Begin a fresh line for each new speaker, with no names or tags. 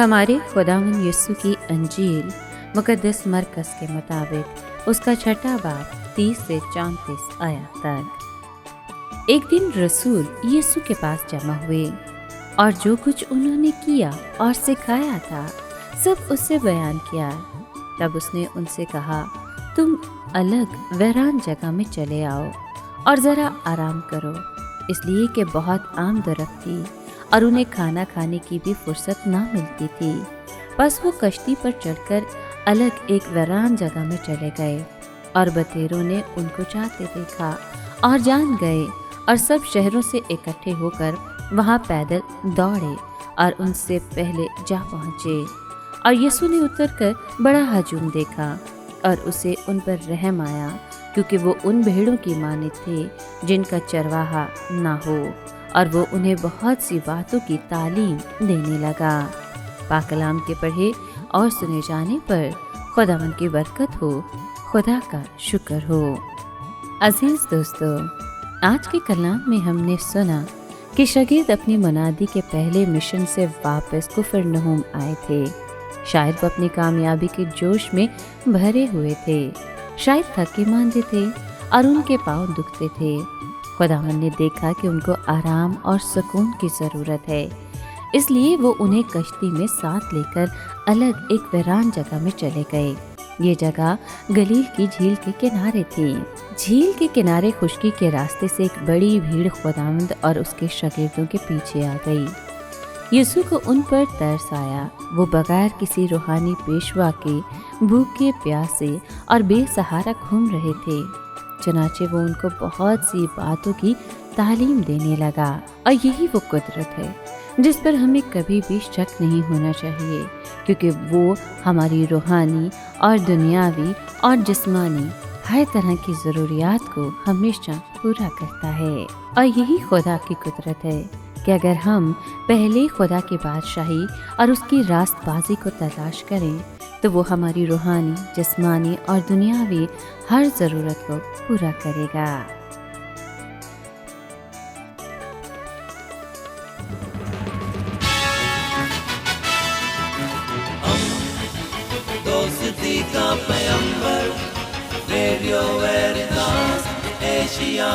हमारे खुदावंद यीशु की अंजील मुकद्दस मरकस के मुताबिक उसका छठा बाब 30 से 34 आयत तक। एक दिन रसूल यीशु के पास जमा हुए और जो कुछ उन्होंने किया और सिखाया था सब उससे बयान किया। तब उसने उनसे कहा, तुम अलग वीरान जगह में चले आओ और ज़रा आराम करो, इसलिए कि बहुत आमदरफ्त थी और उन्हें खाना खाने की भी फुर्सत ना मिलती थी। बस वो कश्ती पर चढ़कर अलग एक वीरान जगह में चले गए और बतेरों ने उनको जाते देखा और जान गए और सब शहरों से इकट्ठे होकर वहाँ पैदल दौड़े और उनसे पहले जा पहुँचे। और यीशु ने उतरकर बड़ा हजूम देखा और उसे उन पर रहम आया, क्योंकि वो उन भेड़ों की मानित थे जिनका चरवाहा ना हो, और वो उन्हें बहुत सी बातों की तालीम देने लगा। पाक कलाम के पढ़े और सुने जाने पर खुदावंद की बरकत हो, खुदा का शुक्र हो। अजीज दोस्तों, आज के कलाम में हमने सुना कि शागिर्द अपनी मुनादी के पहले मिशन से वापस कुफरनहूम आए थे। शायद वो अपनी कामयाबी के जोश में भरे हुए थे, शायद थके मांदे थे और उनके पाँव दुखते थे। खुदावंद ने देखा कि उनको आराम और सुकून की ज़रूरत है, इसलिए वो उन्हें कश्ती में साथ लेकर अलग एक वीरान जगह में चले गए। ये जगह गलील की झील के किनारे थी। झील के किनारे खुश्की के रास्ते से एक बड़ी भीड़ खुदावंद और उसके शागिर्दों के पीछे आ गई। यीशु को उन पर तरस आया। वो बगैर किसी रूहानी पेशवा के भूखे प्यासे और बेसहारा घूम रहे थे। चुनाचे वो उनको बहुत सी बातों की तालीम देने लगा। और यही वो कुदरत है जिस पर हमें कभी भी शक नहीं होना चाहिए, क्योंकि वो हमारी रूहानी और दुनियावी और जिस्मानी हर तरह की ज़रूरियात को हमेशा पूरा करता है। और यही खुदा की कुदरत है कि अगर हम पहले खुदा की बादशाही और उसकी रास्तबाजी को तलाश करें तो वो हमारी रूहानी, जिस्मानी और दुनियावी हर ज़रूरत को पूरा करेगा।
दोस्ती का पैगंबर रेडियो वेरितास एशिया।